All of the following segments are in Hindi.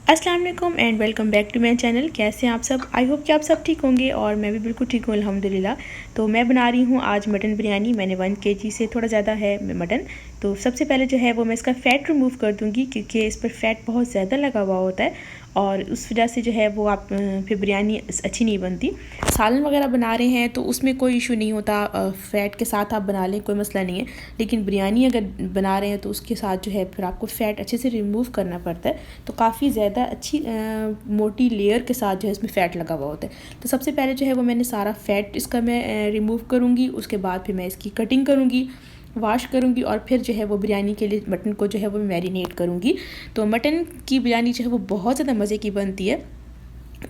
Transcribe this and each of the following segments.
अस्सलाम वालेकुम and welcome back to my channel. कैसे हैं आप सब? आई होप कि आप सब ठीक होंगे और मैं भी बिल्कुल ठीक हूँ अल्हम्दुलिल्लाह। तो मैं बना रही हूँ आज मटन बिरयानी। मैंने 1 kg से थोड़ा ज़्यादा है मटन। तो सबसे पहले जो है वो मैं इसका फ़ैट रिमूव कर दूँगी, क्योंकि इस पर फ़ैट बहुत ज़्यादा लगा हुआ होता है और उस वजह से जो है वो आप फिर बिरयानी अच्छी नहीं बनती। सालन वगैरह बना रहे हैं तो उसमें कोई इशू नहीं होता, फ़ैट के साथ आप बना लें, कोई मसला नहीं है। लेकिन बिरयानी अगर बना रहे हैं तो उसके साथ जो है फिर आपको फ़ैट अच्छे से रिमूव करना पड़ता है। तो काफ़ी ज़्यादा अच्छी मोटी लेयर के साथ जो है इसमें फ़ैट लगा हुआ होता है। तो सबसे पहले जो है वो मैंने सारा फ़ैट इसका मैं रिमूव करूँगी। उसके बाद फिर मैं इसकी कटिंग करूँगी, वॉश करूँगी और फिर जो है वो बिरयानी के लिए मटन को जो है वो मैरिनेट करूँगी। तो मटन की बिरयानी जो है वो बहुत ज़्यादा मज़े की बनती है,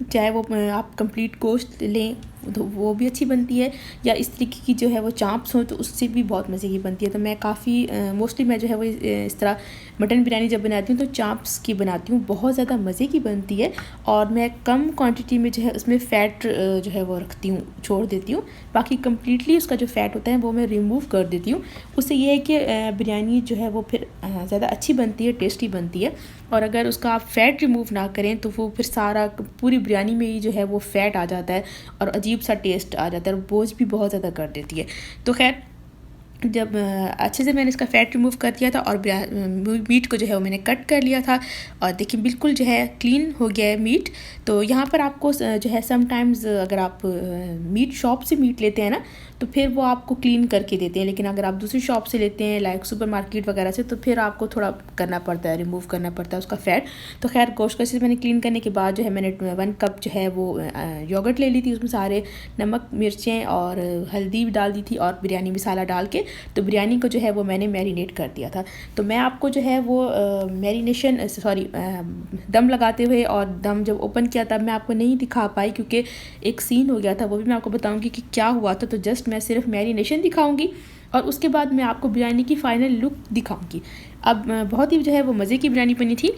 चाहे वो आप कंप्लीट गोश्त लें तो वो भी अच्छी बनती है, या इस तरीके की जो है वो चांप्स हो तो उससे भी बहुत मज़े की बनती है। तो मैं काफ़ी मोस्टली मैं जो है वो इस तरह मटन बिरयानी जब बनाती हूँ तो चांप्स की बनाती हूँ, बहुत ज़्यादा मज़े की बनती है। और मैं कम क्वांटिटी में जो है उसमें फ़ैट जो है वो रखती हूँ, छोड़ देती हूँ। बाकी कम्प्लीटली उसका जो फ़ैट होता है वो मैं रिमूव कर देती हूँ। उससे ये है कि बिरयानी जो है वो फिर ज़्यादा अच्छी बनती है, टेस्टी बनती है। और अगर उसका आप फ़ैट रिमूव ना करें तो वो फिर सारा पूरी बिरयानी में ही जो है वो फ़ैट आ जाता है और अजीब सा टेस्ट आ जाता है और बोझ भी बहुत ज़्यादा कर देती है। तो खैर, जब अच्छे से मैंने इसका फ़ैट रिमूव कर दिया था और मीट को जो है वो मैंने कट कर लिया था और देखिए बिल्कुल जो है क्लीन हो गया है मीट। तो यहाँ पर आपको जो है समटाइम्स अगर आप मीट शॉप से मीट लेते हैं ना तो फिर वो आपको क्लीन करके देते हैं, लेकिन अगर आप दूसरी शॉप से लेते हैं लाइक सुपर मार्केट वगैरह से तो फिर आपको थोड़ा करना पड़ता है, रिमूव करना पड़ता है उसका फ़ैट। तो खैर गोश्त से मैंने क्लीन करने के बाद जो है मैंने 1 कप जो है वो योगर्ट ले ली थी, उसमें सारे नमक, मिर्चें और हल्दी भी डाल दी थी और बिरयानी मसाला डाल के तो बिरयानी को जो है वो मैंने मैरिनेट कर दिया था। तो मैं आपको जो है वो दम लगाते हुए और दम जब ओपन किया तब मैं आपको नहीं दिखा पाई, क्योंकि एक सीन हो गया था, वो भी मैं आपको बताऊंगी कि क्या हुआ था। तो जस्ट मैं सिर्फ मैरिनेशन दिखाऊंगी और उसके बाद मैं आपको बिरयानी की फ़ाइनल लुक दिखाऊंगी। अब बहुत ही जो है वो मज़े की बिरयानी बनी थी,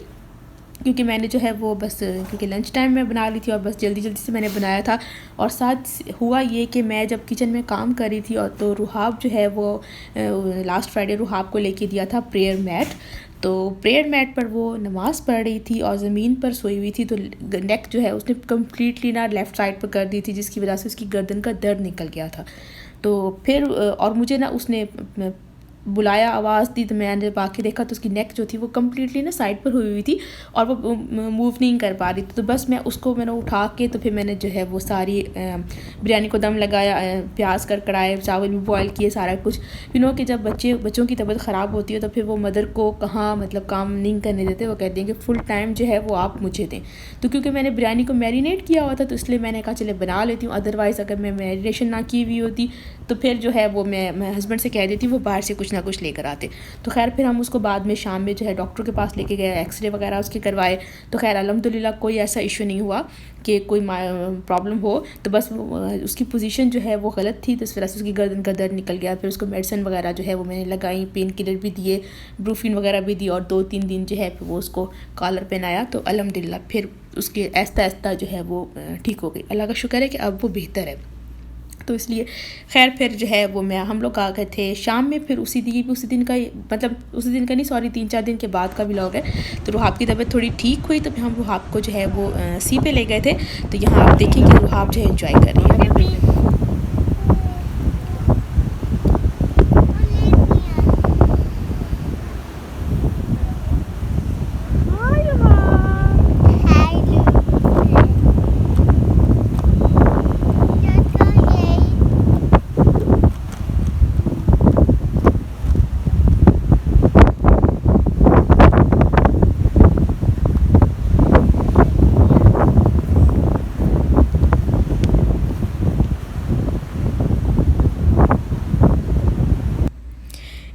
क्योंकि मैंने जो है वो बस क्योंकि लंच टाइम में बना रही थी और बस जल्दी जल्दी से मैंने बनाया था। और साथ हुआ ये कि मैं जब किचन में काम कर रही थी और तो रुहाब जो है वो लास्ट फ्राइडे रुहाब को लेके दिया था प्रेयर मैट। तो प्रेयर मैट पर वो नमाज़ पढ़ रही थी और ज़मीन पर सोई हुई थी, तो नेक जो है उसने कम्प्लीटली ना लेफ़्ट साइड पर कर दी थी, जिसकी वजह से उसकी गर्दन का दर्द निकल गया था। तो फिर और मुझे ना उसने बुलाया, आवाज़ दी, तो मैंने जब आके देखा तो उसकी नेक जो थी वो कम्प्लीटली ना साइड पर हुई हुई थी और वो मूव नहीं कर पा रही थी। तो बस मैंने उठा के तो फिर मैंने जो है वो सारी बिरयानी को दम लगाया, प्याज कड़ाए, चावल भी बॉयल किए, सारा कुछ। कि जब बच्चों की तबीयत ख़राब होती है तो फिर वो मदर को कहाँ मतलब काम नहीं करने देते, वो कहते हैं कि फुल टाइम जो है वो आप मुझे दें। तो क्योंकि मैंने बिरयानी को मैरिनेट किया हुआ था तो इसलिए मैंने कहा चले बना लेती हूँ, अदरवाइज़ अगर मैं मैरिनेशन ना की हुई होती तो फिर जो है वो मैं हस्बैंड से कह देती वो बाहर से कुछ ना कुछ लेकर आते। तो खैर फिर हम उसको बाद में शाम में जो है डॉक्टर के पास लेके गए, एक्सरे वगैरह उसके करवाए। तो खैर अल्हम्दुलिल्लाह कोई ऐसा इशू नहीं हुआ कि कोई प्रॉब्लम हो। तो बस उसकी पोजीशन जो है वो गलत थी, तो इस वजह से उसकी गर्दन का दर्द निकल गया। फिर उसको मेडिसिन वगैरह जो है वो मैंने लगाई, पेन किलर भी दिए, ब्रूफिन वगैरह भी दी और 2-3 दिन जो है फिर वो उसको कॉलर पहनाया। तो अल्हम्दुलिल्लाह फिर उसके आहिस्ता आहिस्ता जो है वो ठीक हो गई। अल्लाह का शुक्र है कि अब वो बेहतर है। तो इसलिए खैर फिर जो है वो हम लोग आ गए थे शाम में। फिर उसी दिन का नहीं, सॉरी 3-4 दिन के बाद का व्लॉग है। तो रुहाब की तबीयत थोड़ी ठीक हुई तो फिर हम रुहाब को जो है वो सी पे ले गए थे। तो यहाँ आप देखेंगे रुहाब जो है एंजॉय कर रही है।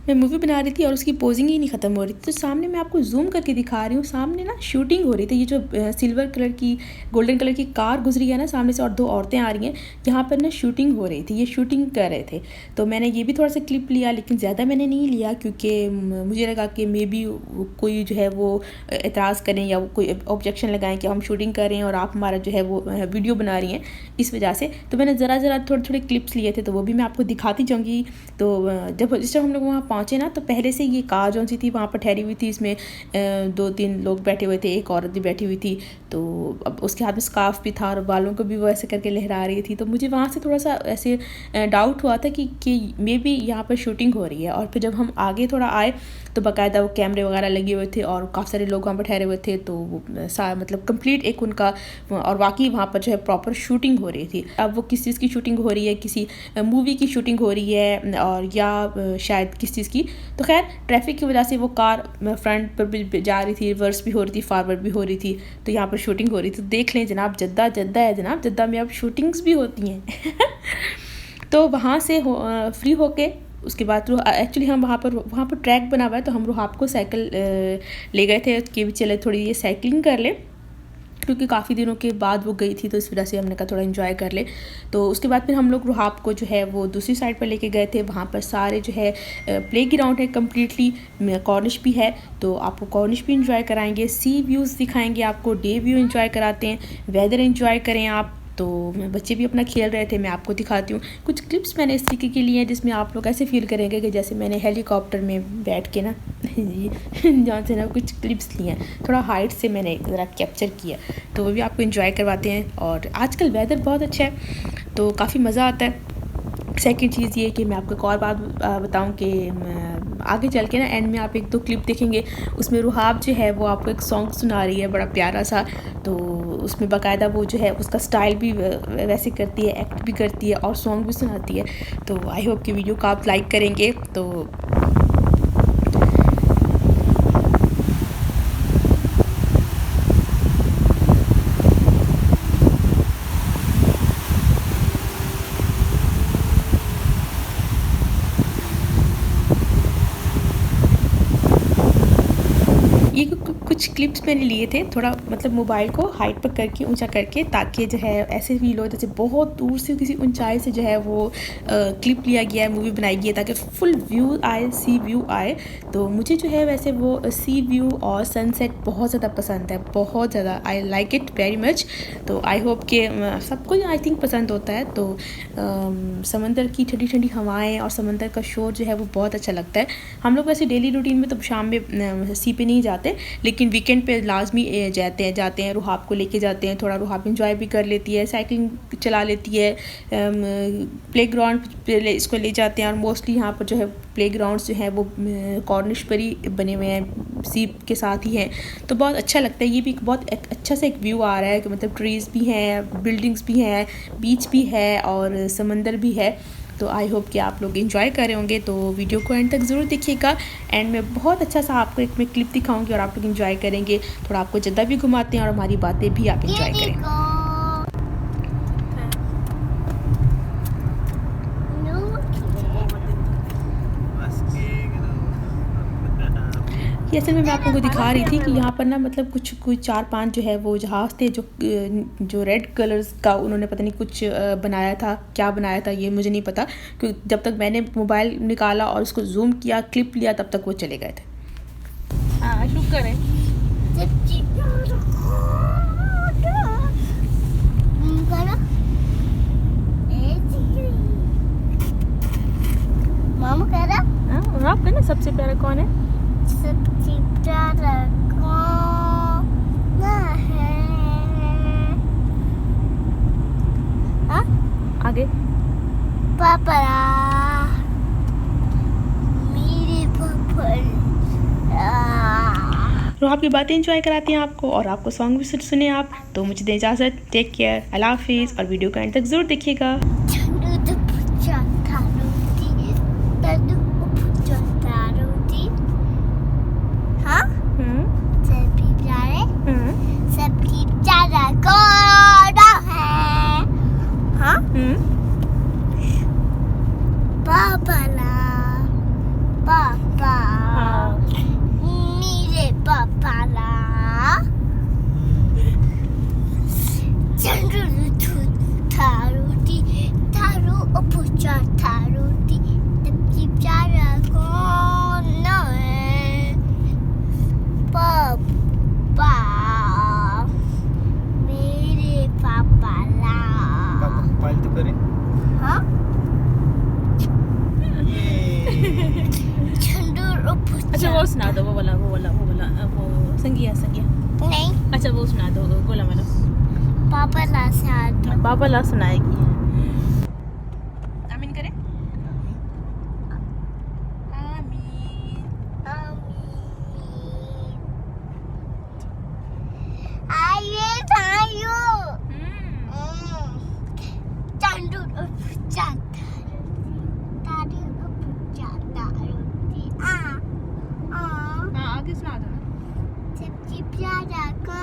मैं मूवी बना रही थी और उसकी पोजिंग ही नहीं ख़त्म हो रही थी। तो सामने मैं आपको जूम करके दिखा रही हूँ, सामने ना शूटिंग हो रही थी। ये जो सिल्वर कलर की गोल्डन कलर की कार गुजरी है ना सामने से और 2 औरतें आ रही हैं, यहाँ पर ना शूटिंग हो रही थी, ये शूटिंग कर रहे थे। तो मैंने ये भी थोड़ा सा क्लिप लिया, लेकिन ज़्यादा मैंने नहीं लिया क्योंकि मुझे लगा कि मे बी कोई जो है वो एतराज़ करें या कोई ऑब्जेक्शन लगाएं कि हम शूटिंग कर रहे हैं और आप हमारा जो है वो वीडियो बना रही हैं, इस वजह से। तो मैंने ज़रा थोड़े क्लिप्स लिए थे, तो वो भी मैं आपको दिखाती जाऊँगी। तो जब हम लोग वहाँ पहुँचे ना तो पहले से ये कार जो सी थी वहाँ पर ठहरी हुई थी, इसमें 2-3 लोग बैठे हुए थे, एक औरत भी बैठी हुई थी। तो अब उसके हाथ में स्कार्फ भी था और बालों को भी वो ऐसे करके लहरा रही थी। तो मुझे वहाँ से थोड़ा सा ऐसे डाउट हुआ था कि मे बी यहाँ पर शूटिंग हो रही है। और फिर जब हम आगे थोड़ा आए तो बाकायदा वो कैमरे वगैरह लगे हुए थे और काफ़ी सारे लोग वहाँ पर ठहरे हुए थे। तो मतलब कंप्लीट एक उनका, और वाकई वहाँ पर जो है प्रॉपर शूटिंग हो रही थी। अब वो किस चीज़ की शूटिंग हो रही है, किसी मूवी की शूटिंग हो रही है और या शायद किस चीज़ की। तो खैर ट्रैफिक की वजह से वो कार फ्रंट पर भी जा रही थी, रिवर्स भी हो रही थी, फॉरवर्ड भी हो रही थी। तो यहाँ पर शूटिंग हो रही थी। तो देख लें जनाब, जद्दा जद्दा है जनाब, जद्दा में अब शूटिंग्स भी होती हैं। तो वहाँ से फ्री होके उसके बाद एक्चुअली हम वहाँ पर ट्रैक बना हुआ है, तो हम रोहाब को साइकिल ले गए थे कि चले थोड़ी ये साइकिलिंग कर ले, क्योंकि काफ़ी दिनों के बाद वो गई थी। तो इस वजह से हमने कहा थोड़ा एंजॉय कर ले। तो उसके बाद फिर हम लोग रोहाब को जो है वो दूसरी साइड पर लेके गए थे। वहाँ पर सारे जो है प्ले ग्राउंड है कम्प्लीटली, कॉर्निश भी है। तो आपको कॉर्निश भी इंजॉय कराएंगे, सी व्यूज़ दिखाएंगे आपको, डे व्यू इंजॉय कराते हैं, वेदर इंजॉय करें आप। तो बच्चे भी अपना खेल रहे थे, मैं आपको दिखाती हूँ कुछ क्लिप्स मैंने इस तरीके के लिए हैं जिसमें आप लोग ऐसे फील करेंगे कि जैसे मैंने हेलीकॉप्टर में बैठ के ना जहाँ से ना कुछ क्लिप्स लिए हैं, थोड़ा हाइट से मैंने ज़रा कैप्चर किया। तो वो भी आपको एंजॉय करवाते हैं। और आजकल वेदर बहुत अच्छा है तो काफ़ी मज़ा आता है। सेकंड चीज़ ये कि मैं आपको एक और बात बताऊं कि आगे चल के ना एंड में आप 1-2 क्लिप देखेंगे, उसमें रुहाब जो है वो आपको एक सॉन्ग सुना रही है बड़ा प्यारा सा। तो उसमें बाकायदा वो जो है उसका स्टाइल भी वैसे करती है, एक्ट भी करती है और सॉन्ग भी सुनाती है। तो आई होप कि वीडियो को आप लाइक करेंगे। तो ये कुछ क्लिप्स मैंने लिए थे, थोड़ा मतलब मोबाइल को हाइट पर करके ऊंचा करके, ताकि जो है ऐसे फील हो जैसे बहुत दूर से किसी ऊंचाई से जो है वो क्लिप लिया गया है, मूवी बनाई गई है, ताकि फुल व्यू आए, सी व्यू आए। तो मुझे जो है वैसे वो सी व्यू और सनसेट बहुत ज़्यादा पसंद है, बहुत ज़्यादा, I like it very much. तो आई होप कि सबको आई थिंक पसंद होता है। तो समंदर की ठंडी ठंडी हवाएँ और समंदर का शोर जो है वो बहुत अच्छा लगता है। हम लोग वैसे डेली रूटीन में तो शाम में सी पे नहीं जाते, लेकिन वीकेंड पे लाजमी जाते हैं। रुहाब को लेके जाते हैं, थोड़ा रुहाब इंजॉय भी कर लेती है, साइकिलिंग चला लेती है, प्ले ग्राउंड इसको ले जाते हैं। और मोस्टली यहाँ पर जो है प्ले ग्राउंड्स जो हैं वो कॉर्निश पर ही बने हुए हैं, सीप के साथ ही हैं। तो बहुत अच्छा लगता है। ये भी बहुत अच्छा सा एक व्यू आ रहा है कि मतलब ट्रीज़ भी हैं, बिल्डिंग्स भी हैं, बीच भी है और समंदर भी है। तो आई होप कि आप लोग एंजॉय कर रहे होंगे। तो वीडियो को एंड तक ज़रूर देखिएगा। एंड में बहुत अच्छा सा आपको एक मैं क्लिप दिखाऊंगी और आप लोग एंजॉय करेंगे। थोड़ा आपको जद्दा भी घुमाते हैं और हमारी बातें भी आप एंजॉय करें। असल में मैं आप लोगों को दिखा रही थी कि यहाँ पर ना मतलब कुछ 4-5 जो है वो जहाज़ थे जो रेड कलर्स का उन्होंने पता नहीं कुछ बनाया था, क्या बनाया था ये मुझे नहीं पता, क्योंकि जब तक मैंने मोबाइल निकाला और उसको जूम किया, क्लिप लिया, तब तक वो चले गए थे। हाँ शुक्र है। मामा कह रहा आपका ना सबसे प्यारा कौन है? सबसे प्यारा कौन है? हाँ? आगे पापा, मेरे पापा। तो आपकी बातें एंजॉय कराते हैं आपको और आपको सॉन्ग भी सुने आप। तो मुझे दें इजाज़त, टेक केयर, अल्लाह हाफिज़। और वीडियो को एंड तक ज़रूर देखिएगा। अच्छा वो सुना दो, वो वाला वो संगिया नहीं, अच्छा वो सुना दो, गोला वाला पापा ला से आता। बाबा ला सुनाएगी। आमीन करें। आमीन। आइए भाइयों। चांदू जाता, दादी जाता रोटी। हाँ आगे सुना दो ना। सब्जी प्याजा का